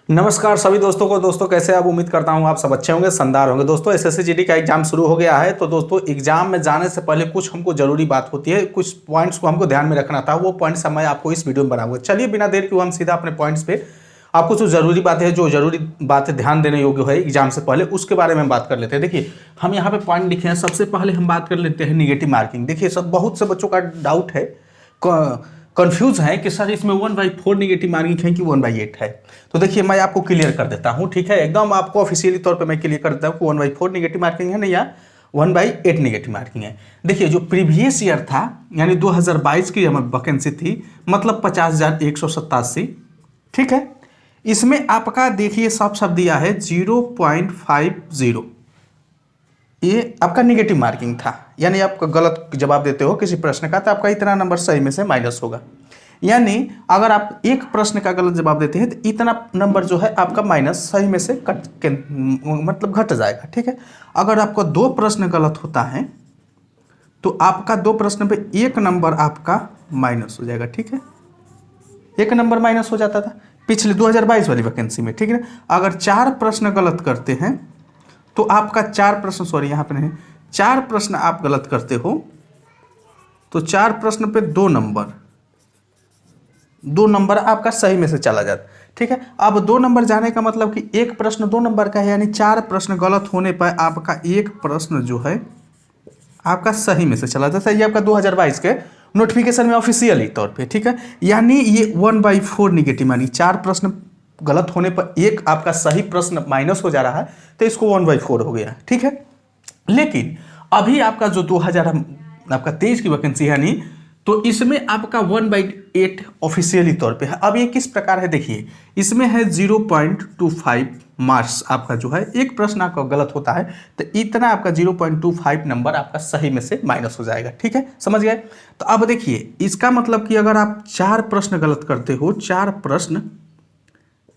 नमस्कार सभी दोस्तों को। दोस्तों कैसे आप, उम्मीद करता हूं आप सब अच्छे होंगे, शानदार होंगे। दोस्तों एसएससी जीडी का एग्जाम शुरू हो गया है। तो दोस्तों एग्जाम में जाने से पहले कुछ हमको जरूरी बात होती है, कुछ पॉइंट्स को हमको ध्यान में रखना था। वो पॉइंट्स मैं आपको इस वीडियो में बनाऊंगा। चलिए बिना देर के हम सीधा अपने पॉइंट्स पे, आपको जो जरूरी बातें हैं, जो जरूरी बातें ध्यान देने योग्य है एग्जाम से पहले, उसके बारे में बात कर लेते हैं। देखिए हम यहाँ पे पॉइंट लिखे हैं। सबसे पहले हम बात कर लेते हैं निगेटिव मार्किंग। देखिए सब बहुत से बच्चों का डाउट है, कंफ्यूज है कि सर इसमें 1/4 निगेटिव मार्किंग है कि 1/8 है। तो देखिए मैं आपको क्लियर कर देता हूं, ठीक है, एकदम आपको ऑफिशियली तौर पे मैं क्लियर कर देता हूं कि 1/4 निगेटिव मार्किंग है नहीं, या 1/8 निगेटिव मार्किंग है। देखिए जो प्रीवियस ईयर था, यानी 2022 की हमारी वैकेंसी थी, मतलब 50,187, ठीक है। इसमें आपका देखिए सब दिया है 0.50, ये आपका निगेटिव मार्किंग था। यानी आप गलत जवाब देते हो किसी प्रश्न का तो आपका इतना नंबर सही में से माइनस होगा। यानी अगर आप एक प्रश्न का गलत जवाब देते हैं तो इतना नंबर जो है आपका माइनस सही में से कट के मतलब घट जाएगा, ठीक है। अगर आपका 2 प्रश्न गलत होता है तो आपका 2 प्रश्न पे 1 नंबर आपका माइनस हो जाएगा, ठीक है। 1 नंबर माइनस हो जाता था पिछले 2022 वाली वैकेंसी में, ठीक है। अगर 4 प्रश्न गलत करते हैं तो आपका 4 प्रश्न, सॉरी यहाँ पे नहीं, 4 प्रश्न आप गलत करते हो तो 4 प्रश्न पे 2 नंबर आपका सही में से चला जाता, ठीक है। अब 2 नंबर जाने का मतलब कि एक प्रश्न 2 नंबर का है, यानी 4 प्रश्न गलत होने पर आपका एक प्रश्न जो है आपका सही में से चला जाता है। ये आपका 2022 के नोटिफिकेशन में ऑफिशियली तौर पे, ठीक है। यानी ये 1/4 निगेटिव, यानी 4 प्रश्न गलत होने पर एक आपका सही प्रश्न माइनस हो जा रहा है, तो इसको 1/4 हो गया, ठीक है। लेकिन अभी आपका जो 2023 की वैकेंसी है नहीं, तो इसमें आपका 1/8 ऑफिशियली तौर पे है। अब ये किस प्रकार है देखिए, इसमें है 0.25 मार्क्स आपका जो है, एक प्रश्न आपका गलत होता है तो इतना आपका 0.25 नंबर आपका सही में से माइनस हो जाएगा, ठीक है, समझ गए। तो अब देखिए इसका मतलब कि अगर आप 4 प्रश्न गलत करते हो, 4 प्रश्न,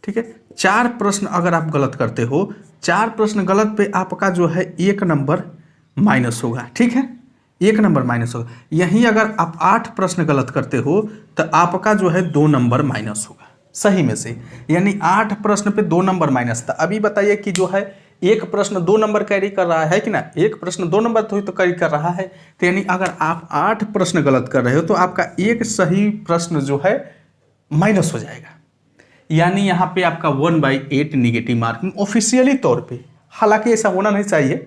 ठीक है, 4 प्रश्न अगर आप गलत करते हो, 4 प्रश्न गलत पे आपका जो है 1 नंबर माइनस होगा, ठीक है, 1 नंबर माइनस होगा। यहीं अगर आप 8 प्रश्न गलत करते हो तो आपका जो है 2 नंबर माइनस होगा सही में से, यानी 8 प्रश्न पे 2 नंबर माइनस था। अभी बताइए कि जो है एक प्रश्न 2 नंबर कैरी कर रहा है कि ना, एक प्रश्न 2 नंबर तो कैरी कर रहा है, तो यानी अगर आप 8 प्रश्न गलत कर रहे हो तो आपका एक सही प्रश्न जो है माइनस हो जाएगा। यानी यहाँ पे आपका 1/8 निगेटिव मार्किंग ऑफिशियली तौर पे, हालांकि ऐसा होना नहीं चाहिए,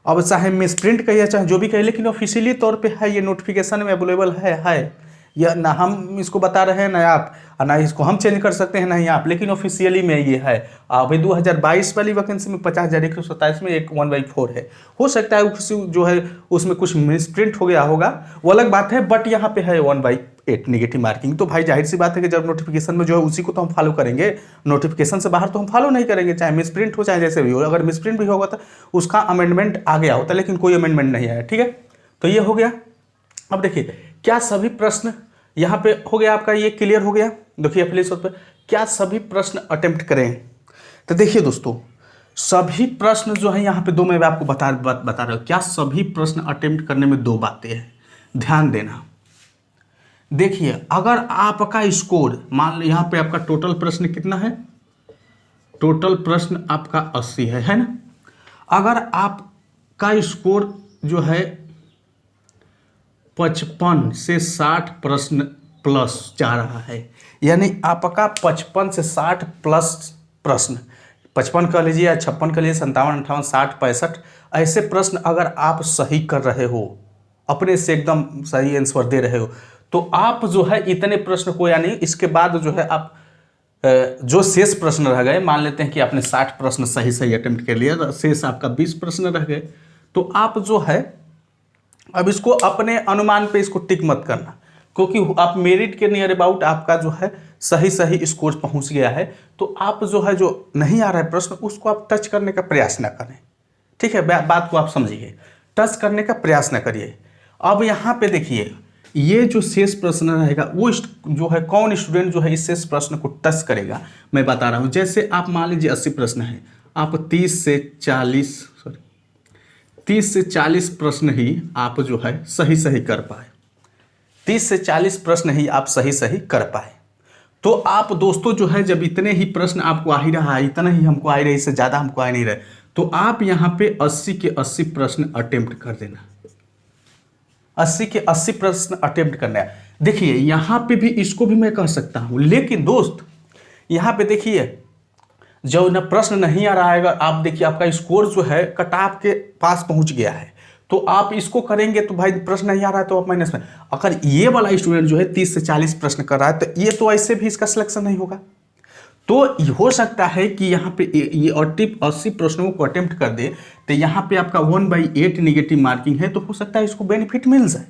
अब चाहे मिसप्रिंट कहिए चाहे जो भी कहिए, लेकिन ऑफिशियली तौर पे है, ये नोटिफिकेशन में अवेलेबल है। या ना हम इसको बता रहे हैं ना आप, ना इसको हम चेंज कर सकते हैं ना ही आप, लेकिन ऑफिशियली में ये है। अभी 2022 वाली वैकेंसी में 50,127 में एक 1/4 है। हो सकता है जो है उसमें कुछ मिसप्रिंट हो गया होगा, वो अलग बात है, बट यहाँ पे है 1/8 निगेटिव मार्किंग। तो भाई जाहिर सी बात है कि जब नोटिफिकेशन में जो है उसी को तो हम फॉलो करेंगे, नोटिफिकेशन से बाहर तो हम फॉलो नहीं करेंगे, चाहे मिसप्रिंट हो चाहे जैसे भी हो। अगर मिसप्रिंट भी होगा तो उसका अमेंडमेंट आ गया होता, लेकिन कोई अमेंडमेंट नहीं आया, ठीक है। तो ये हो गया। अब देखिए क्या सभी प्रश्न यहाँ पे हो गया आपका, ये क्लियर हो गया। देखिए प्लीज पर क्या सभी प्रश्न अटेम्प्ट करें, तो देखिए दोस्तों सभी प्रश्न जो है यहाँ पे 2 मैं आपको बता रहा हूँ, क्या सभी प्रश्न अटेम्प्ट करने में 2 बातें हैं, ध्यान देना। देखिए अगर आपका स्कोर मान लो यहाँ पे आपका टोटल प्रश्न कितना है, टोटल प्रश्न आपका 80 है ना। अगर आपका स्कोर जो है 55 से 60 प्रश्न प्लस जा रहा है, यानी आपका 55 से 60 प्लस प्रश्न, 55 कर लीजिए या 56 कर लीजिए, 57, 58, 60, 65 ऐसे प्रश्न अगर आप सही कर रहे हो, अपने से एकदम सही आंसर दे रहे हो, तो आप जो है इतने प्रश्न को, यानी इसके बाद जो है आप जो शेष प्रश्न रह गए, मान लेते हैं कि आपने 60 प्रश्न सही अटेम्प्ट कर लिया, शेष आपका 20 प्रश्न रह गए, तो आप जो है अब इसको अपने अनुमान पे इसको टिक मत करना, क्योंकि आप मेरिट के नियर अबाउट आपका जो है सही स्कोर पहुंच गया है, तो आप जो है जो नहीं आ रहा है प्रश्न उसको आप टच करने का प्रयास ना करें, ठीक है, बात को आप समझिए, टच करने का प्रयास ना करिए। अब यहाँ पे देखिए ये जो शेष प्रश्न रहेगा वो जो है कौन स्टूडेंट जो है इस शेष प्रश्न को टच करेगा, मैं बता रहा हूँ। जैसे आप मान लीजिए 80 प्रश्न है, आप 30 से 40 प्रश्न ही आप जो है सही कर पाए, 30 से 40 प्रश्न ही आप सही कर पाए, तो आप दोस्तों जो है जब इतने ही प्रश्न आपको आ ही रहा है, इतना ही हमको आ ही रहा है, इससे ज़्यादा हमको आ नहीं रहा है, तो आप यहाँ पे 80 के 80 प्रश्न अटेम्प्ट कर देना। 80 के 80 प्रश्न अटेम्प्ट करना है। देखिए यहाँ पे भी इसको भी मैं कह सकता हूँ, लेकिन दोस्त यहाँ पे देखिए जो न प्रश्न नहीं आ रहा है, अगर आप देखिए आपका स्कोर जो है कट ऑफ के पास पहुँच गया है, तो आप इसको करेंगे तो भाई प्रश्न नहीं आ रहा है तो आप माइनस में। अगर ये वाला स्टूडेंट जो है 30 से 40 प्रश्न कर रहा है तो ये तो ऐसे भी इसका सिलेक्शन नहीं होगा। तो हो सकता है कि यहाँ पे ये 80 प्रश्नों को अटेम्प्ट कर दे तो यहाँ पे आपका 1/8 निगेटिव मार्किंग है, तो हो सकता है इसको बेनिफिट मिल जाए।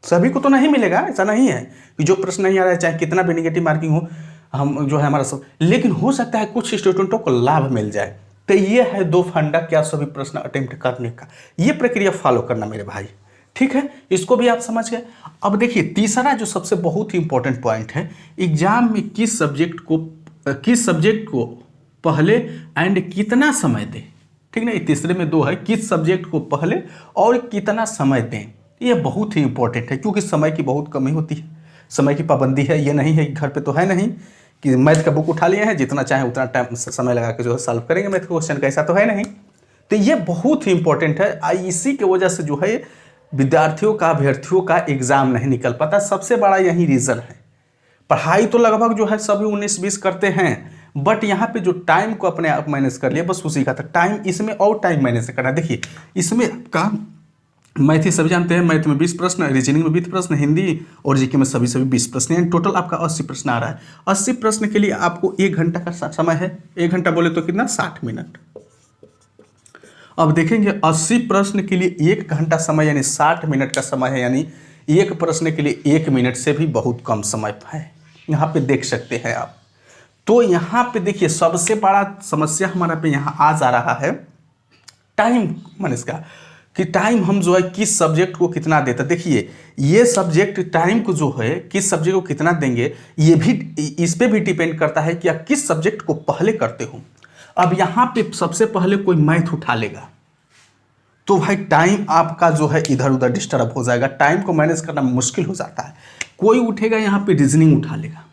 सभी को तो नहीं मिलेगा, ऐसा नहीं है कि जो प्रश्न नहीं आ रहा है चाहे कितना भी निगेटिव मार्किंग हो हम जो है हमारा सब, लेकिन हो सकता है कुछ स्टूडेंटों को लाभ मिल जाए। तो ये है 2 फंडा क्या सभी प्रश्न अटेम्प्ट करने का, ये प्रक्रिया फॉलो करना मेरे भाई, ठीक है, इसको भी आप समझ गए। अब देखिए तीसरा जो सबसे बहुत ही इंपॉर्टेंट पॉइंट है, एग्जाम में किस सब्जेक्ट को पहले एंड कितना समय दें, ठीक ना। तीसरे में 2 है, किस सब्जेक्ट को पहले और कितना समय दें। ये बहुत ही इंपॉर्टेंट है क्योंकि समय की बहुत कमी होती है, समय की पाबंदी है। ये नहीं है कि घर पे तो है नहीं कि मैथ का बुक उठा लिए हैं जितना चाहे उतना टाइम समय लगा के जो है सॉल्व करेंगे मैथ क्वेश्चन का, ऐसा तो है नहीं। तो ये बहुत ही इंपॉर्टेंट है। इसी की वजह से जो है विद्यार्थियों का अभ्यर्थियों का एग्जाम नहीं निकल पाता, सबसे बड़ा यही रीज़न है। पढ़ाई तो लगभग जो है सभी 19-20 करते हैं, बट यहाँ पे जो टाइम को अपने आप मैनेज कर लिया बस उसी का था टाइम, इसमें और टाइम मैनेज करना। देखिए इसमें का मैथ ही सभी जानते हैं, मैथ में 20 प्रश्न, रीजनिंग में 20 प्रश्न, हिंदी और जीके में सभी 20 प्रश्न, यानी टोटल आपका 80 प्रश्न आ रहा है। 80 प्रश्न के लिए आपको 1 घंटा का समय है। 1 घंटा बोले तो कितना, 60 मिनट। अब देखेंगे 80 प्रश्न के लिए 1 घंटा समय यानी 60 मिनट का समय है, यानी एक प्रश्न के लिए 1 मिनट से भी बहुत कम समय है। यहाँ पे देख सकते हैं आप। तो यहाँ पे देखिए सबसे बड़ा समस्या हमारा पे यहाँ आ जा रहा है टाइम मैनेज का, कि टाइम हम जो है किस सब्जेक्ट को कितना देते। देखिए ये सब्जेक्ट टाइम को जो है किस सब्जेक्ट को कितना देंगे, ये भी इस पे भी डिपेंड करता है कि आप किस सब्जेक्ट को पहले करते हो। अब यहाँ पे सबसे पहले कोई मैथ उठा लेगा तो भाई टाइम आपका जो है इधर उधर डिस्टर्ब हो जाएगा, टाइम को मैनेज करना मुश्किल हो जाता है। कोई उठेगा यहाँ पे रीजनिंग उठा लेगा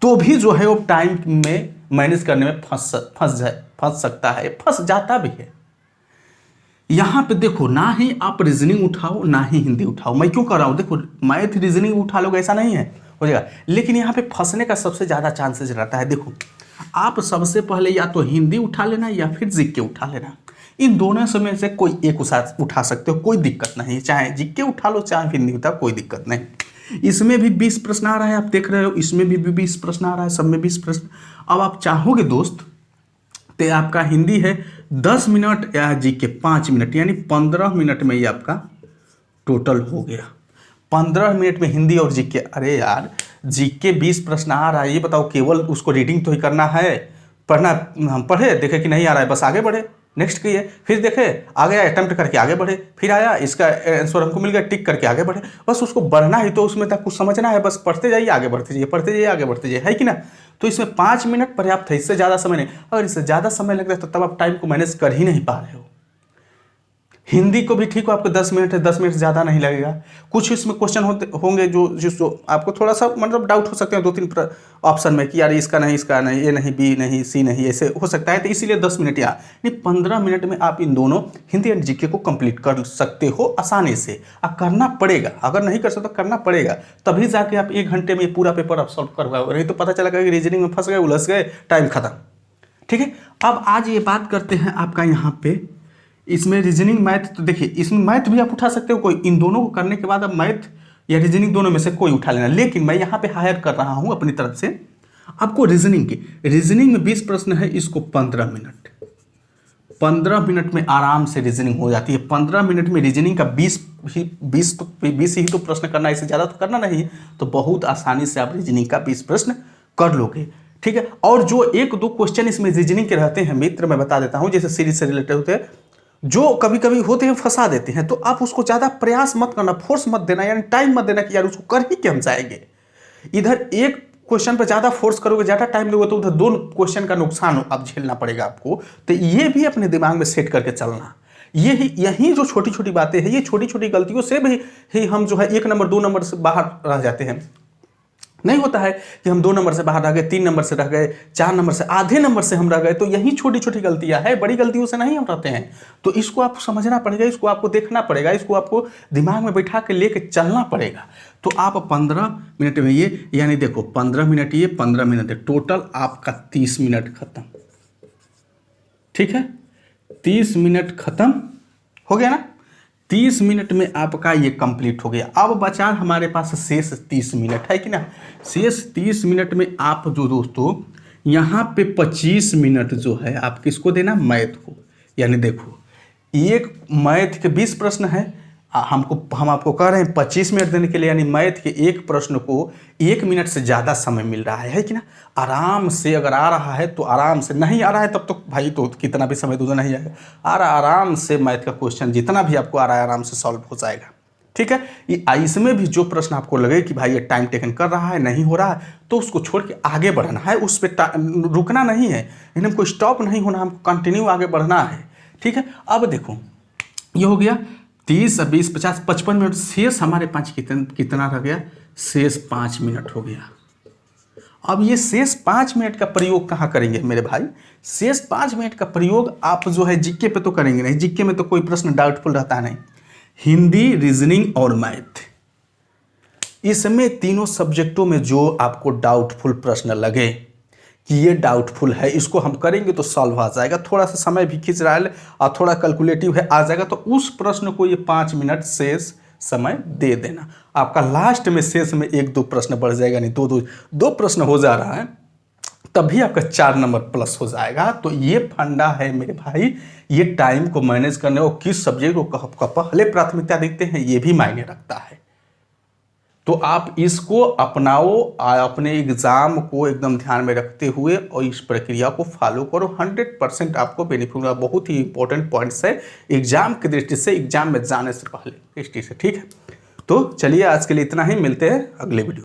तो भी जो है वो टाइम में मैनेज करने में फंस सकता है, फंस जाता भी है। यहाँ पे देखो ना ही आप रीजनिंग उठाओ ना ही हिंदी उठाओ, मैं क्यों कर रहा हूँ, देखो मैथ रीजनिंग उठा लोगे ऐसा नहीं है, हो जाएगा, लेकिन यहाँ पे फंसने का सबसे ज़्यादा चांसेस रहता है। देखो आप सबसे पहले या तो हिंदी उठा लेना या फिर जीके उठा लेना, इन दोनों समय से कोई एक उठा सकते हो, कोई दिक्कत नहीं, चाहे जीके उठा लो चाहे हिंदी उठा, कोई दिक्कत नहीं। इसमें भी 20 प्रश्न आ रहा है, आप देख रहे हो, इसमें भी 20 प्रश्न आ रहा है, सब में 20 प्रश्न। अब आप चाहोगे दोस्त तो आपका हिंदी है 10 मिनट या जीके 5 मिनट, यानी 15 मिनट में ही आपका टोटल हो गया। 15 मिनट में हिंदी और जीके। अरे यार जीके 20 प्रश्न आ रहा है, ये बताओ केवल उसको रीडिंग तो ही करना है, पढ़ना हम पढ़े देखे कि नहीं आ रहा है बस आगे बढ़े, नेक्स्ट किए, फिर देखे आ गया अटेम्प्ट करके आगे बढ़े, फिर आया इसका आंसर हमको मिल गया टिक करके आगे बढ़े, बस उसको बढ़ना ही तो उसमें तक कुछ समझना है, बस पढ़ते जाइए आगे बढ़ते जाइए, पढ़ते जाइए आगे बढ़ते जाइए, है कि ना। तो इसमें 5 मिनट पर्याप्त है, इससे ज़्यादा समय नहीं। अगर इससे ज़्यादा समय लग रहा है तो तब आप टाइम को मैनेज कर ही नहीं पा रहे हो। हिंदी को भी ठीक हो आपको 10 मिनट है, 10 मिनट ज़्यादा नहीं लगेगा। कुछ इसमें क्वेश्चन होंगे जो आपको थोड़ा सा मतलब डाउट हो सकते हैं 2-3 ऑप्शन में कि यार इसका नहीं, ये नहीं, बी नहीं, सी नहीं, ऐसे हो सकता है, तो इसीलिए 10 मिनट या नहीं 15 मिनट में आप इन दोनों हिंदी एंड जीके को कंप्लीट कर सकते हो आसानी से। अब करना पड़ेगा, अगर नहीं कर सकते तो करना पड़ेगा, तभी जाके आप 1 घंटे में पूरा पेपर आप सॉल्व करवाओ, नहीं तो पता चला कि रीजनिंग में फंस गए, उलझ गए, टाइम खत्म। ठीक है, अब आज ये बात करते हैं आपका यहाँ पे इसमें रीजनिंग मैथ। तो देखिए इसमें मैथ भी आप उठा सकते हो, कोई इन दोनों को करने के बाद अब मैथ या रीजनिंग दोनों में से कोई उठा लेना, लेकिन मैं यहाँ पे हायर कर रहा हूँ अपनी तरफ से आपको रीजनिंग की। रीजनिंग में 20 प्रश्न है, इसको 15 मिनट में आराम से रीजनिंग हो जाती है। 15 मिनट में रीजनिंग का 20 ही तो प्रश्न करना, इससे ज़्यादा तो करना नहीं, तो बहुत आसानी से आप रीजनिंग का 20 प्रश्न कर लोगे। ठीक है, और जो 1-2 क्वेश्चन इसमें रीजनिंग के रहते हैं मित्र, मैं बता देता हूँ, जैसे सीरीज से रिलेटेड होते हैं, जो कभी कभी होते हैं फंसा देते हैं, तो आप उसको ज़्यादा प्रयास मत करना, फोर्स मत देना, यानी टाइम मत देना कि यार उसको कर ही के हम जाएंगे। इधर एक क्वेश्चन पर ज़्यादा फोर्स करोगे, ज़्यादा टाइम दोगे, तो उधर 2 क्वेश्चन का नुकसान आप झेलना पड़ेगा आपको। तो ये भी अपने दिमाग में सेट करके चलना। यही जो छोटी छोटी बातें हैं, ये छोटी छोटी गलतियों से भी ही हम जो है 1 नंबर 2 नंबर से बाहर रह जाते हैं। नहीं होता है कि हम 2 नंबर से बाहर रह गए, 3 नंबर से रह गए, 4 नंबर से, आधे नंबर से हम रह गए, तो यही छोटी छोटी गलतियां है, बड़ी गलतियों से नहीं हम रहते हैं। तो इसको आपको समझना पड़ेगा, इसको आपको देखना पड़ेगा, इसको आपको दिमाग में बैठा के लेके चलना पड़ेगा। तो आप 15 मिनट में ये, यानी देखो 15 मिनट ये, 15 मिनट है, टोटल आपका 30 मिनट खत्म। ठीक है, 30 मिनट खत्म हो गया ना। 30 मिनट में आपका ये कंप्लीट हो गया। अब बचा हमारे पास शेष 30 मिनट, है कि ना। शेष 30 मिनट में आप जो दोस्तों यहाँ पे 25 मिनट जो है आप किसको देना, मैथ को। यानी देखो एक मैथ के 20 प्रश्न है, हम आपको कह रहे हैं 25 मिनट देने के लिए, यानी मैथ के एक प्रश्न को 1 मिनट से ज़्यादा समय मिल रहा है कि ना। आराम से अगर आ रहा है तो आराम से, नहीं आ रहा है तब तो भाई तो कितना भी समय तो नहीं आएगा। आ रहा आराम से मैथ का क्वेश्चन जितना भी आपको आ रहा है आराम से सॉल्व हो जाएगा। ठीक है, इसमें भी जो प्रश्न आपको लगे कि भाई ये टाइम टेकन कर रहा है, नहीं हो रहा है, तो उसको छोड़ के आगे बढ़ना है, उस पर रुकना नहीं है, यानी हमको स्टॉप नहीं होना, हमको कंटिन्यू आगे बढ़ना है। ठीक है, अब देखो ये हो गया 30, 20, 50, 55 मिनट। शेष हमारे पास कितना रह गया, शेष 5 मिनट हो गया। अब ये शेष 5 मिनट का प्रयोग कहाँ करेंगे मेरे भाई, शेष 5 मिनट का प्रयोग आप जो है जीके पे तो करेंगे नहीं, जीके में तो कोई प्रश्न डाउटफुल रहता नहीं। हिंदी, रीजनिंग और मैथ, इसमें तीनों सब्जेक्टों में जो आपको डाउटफुल प्रश्न लगे कि ये डाउटफुल है, इसको हम करेंगे तो सॉल्व आ जाएगा, थोड़ा सा समय भी खींच रहा है और थोड़ा कैलकुलेटिव है, आ जाएगा, तो उस प्रश्न को ये 5 मिनट शेष समय दे देना। आपका लास्ट में शेष में 1-2 प्रश्न बढ़ जाएगा, नहीं दो प्रश्न हो जा रहा है, तभी आपका 4 नंबर प्लस हो जाएगा। तो ये फंडा है मेरे भाई, ये टाइम को मैनेज करने और किस सब्जेक्ट को पहले प्राथमिकता देते हैं ये भी मायने रखता है। तो आप इसको अपनाओ, अपने एग्ज़ाम को एकदम ध्यान में रखते हुए और इस प्रक्रिया को फॉलो करो, 100% आपको बेनिफिट होगा। बहुत ही इंपॉर्टेंट पॉइंट्स है एग्जाम की दृष्टि से, एग्जाम में जाने से पहले दृष्टि से। ठीक है, तो चलिए आज के लिए इतना ही, मिलते हैं अगले वीडियो।